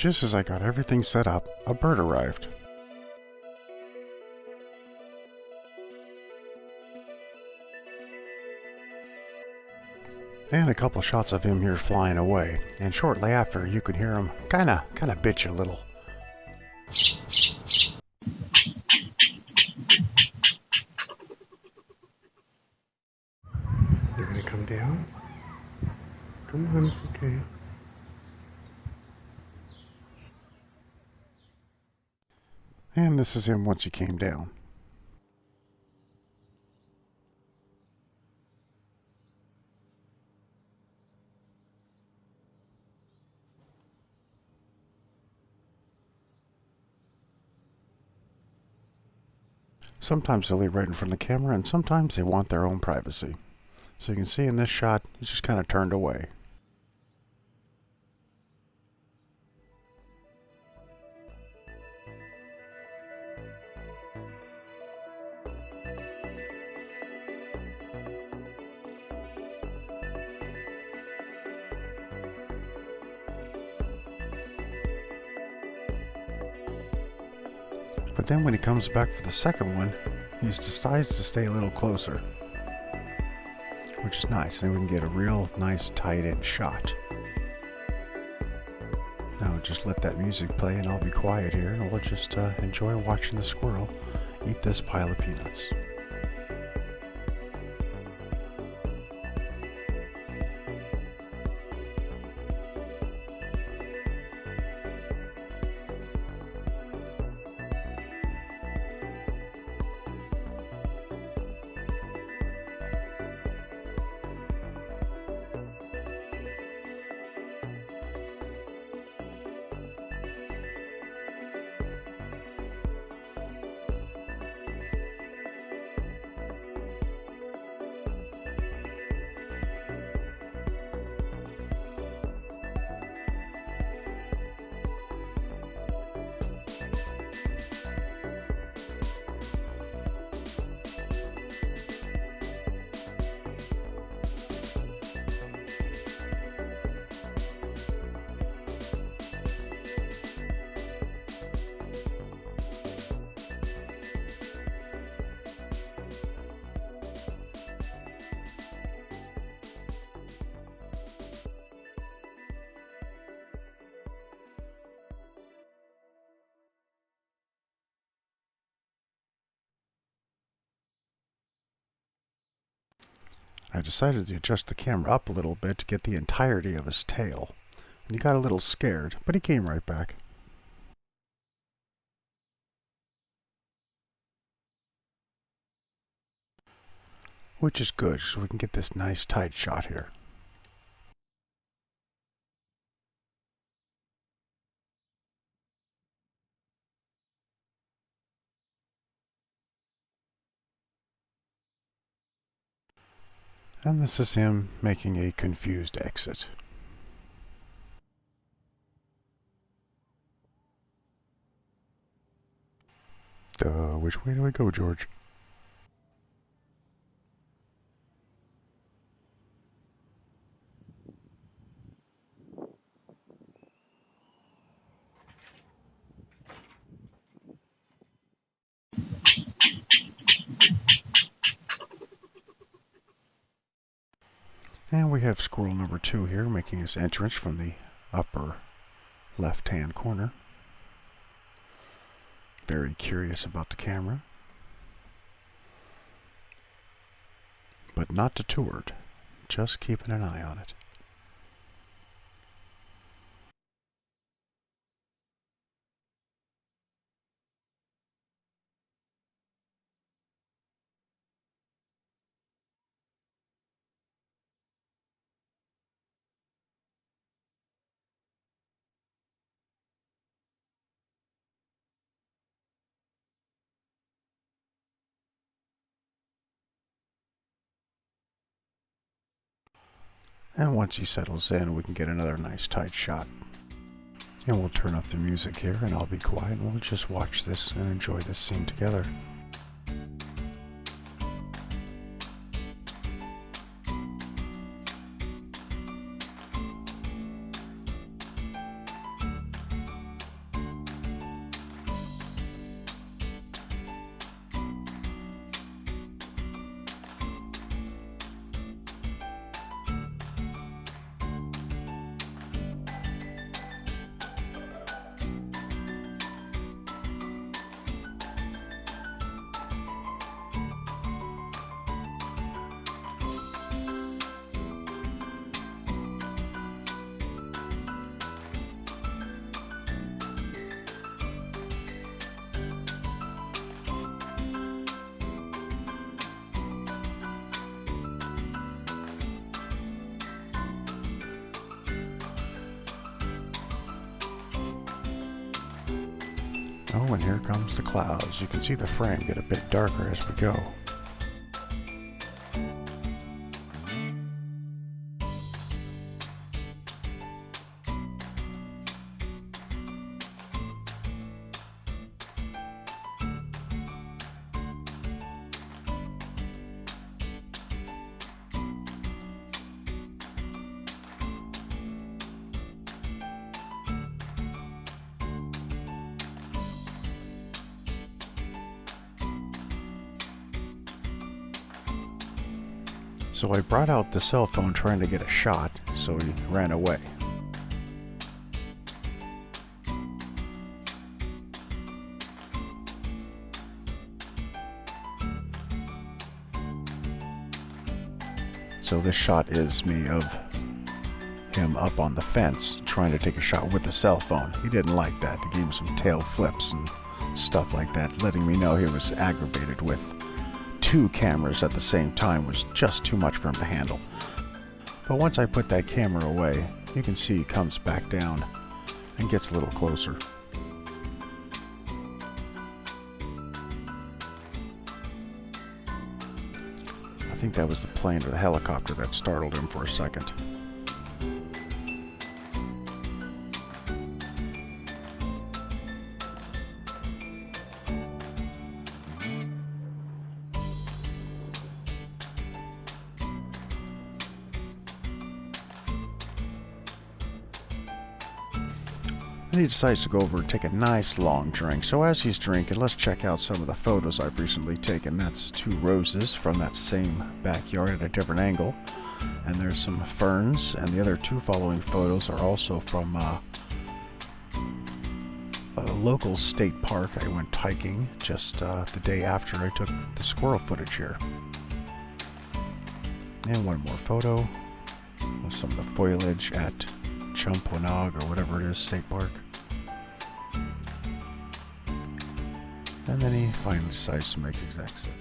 Just as I got everything set up, a bird arrived. And a couple shots of him here flying away, and shortly after you could hear him kinda bitch a little. They're gonna come down? Come on, it's okay. And this is him once he came down. Sometimes they'll leave right in front of the camera, and sometimes they want their own privacy. So you can see in this shot, he's just kind of turned away. But then when he comes back for the second one, he decides to stay a little closer, which is nice. Then we can get a real nice tight-in shot. Now just let that music play and I'll be quiet here, and we'll just enjoy watching the squirrel eat this pile of peanuts. I decided to adjust the camera up a little bit to get the entirety of his tail. And he got a little scared, but he came right back. Which is good, so we can get this nice tight shot here. And this is him making a confused exit. Which way do I go, George? And we have squirrel number 2 here making his entrance from the upper left-hand corner. Very curious about the camera, but not detoured, just keeping an eye on it. And once he settles in, we can get another nice tight shot. And we'll turn up the music here, and I'll be quiet, and we'll just watch this and enjoy this scene together. Oh, and here comes the clouds. You can see the frame get a bit darker as we go. So I brought out the cell phone trying to get a shot, so he ran away. So this shot is me of him up on the fence trying to take a shot with the cell phone. He didn't like that. He gave him some tail flips and stuff like that, letting me know he was aggravated with two cameras at the same time was just too much for him to handle. But once I put that camera away, you can see he comes back down and gets a little closer. I think that was the plane or the helicopter that startled him for a second. Then he decides to go over and take a nice long drink. So as he's drinking, let's check out some of the photos I've recently taken. That's two roses from that same backyard at a different angle. And there's some ferns, and the other two following photos are also from a local state park. I went hiking just the day after I took the squirrel footage here. And one more photo of some of the foliage at Chumponog or whatever it is, state park. And then he finally decides to make his exit.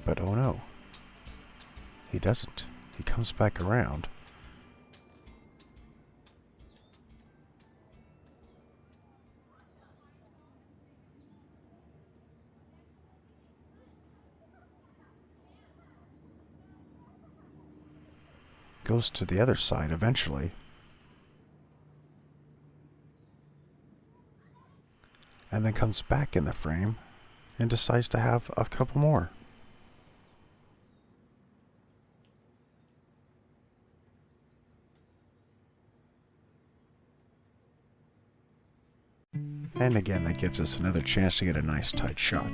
But oh no, he doesn't. He comes back around. Goes to the other side eventually. And then comes back in the frame and decides to have a couple more. And again, that gives us another chance to get a nice tight shot.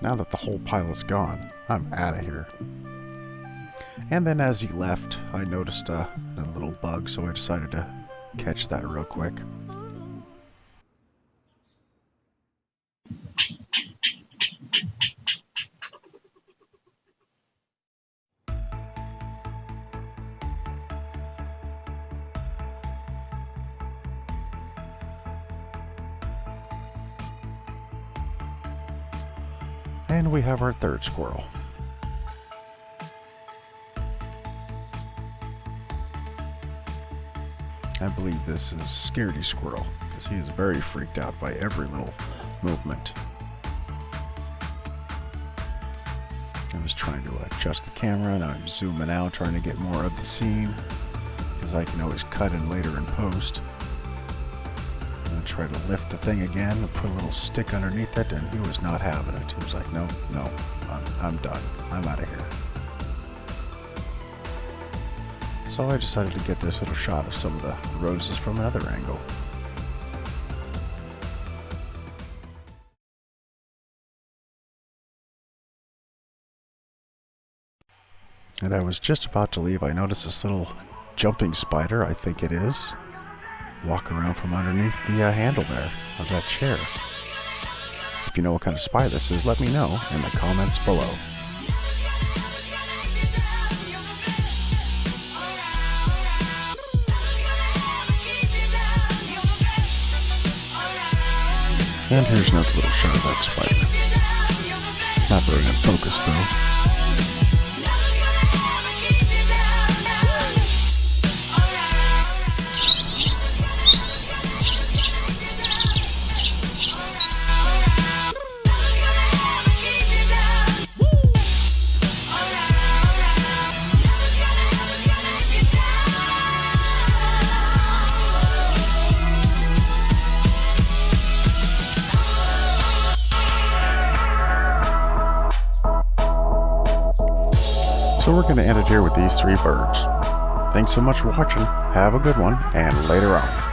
Now that the whole pilot's gone, I'm out of here. And then as he left, I noticed a little bug, so I decided to catch that real quick. And we have our third squirrel. I believe this is Scaredy Squirrel, because he is very freaked out by every little movement. I was trying to adjust the camera, and I'm zooming out, trying to get more of the scene, because I can always cut in later in post. And try to lift the thing again and put a little stick underneath it, and he was not having it. He was like, no, I'm done. I'm out of here. So I decided to get this little shot of some of the roses from another angle. And I was just about to leave. I noticed this little jumping spider, I think it is, walk around from underneath the handle there of that chair. If you know what kind of spider this is, let me know in the comments below. And here's another little shot of that spider. Not very in focus though. So we're going to end it here with these three birds. Thanks so much for watching. Have a good one, and later on.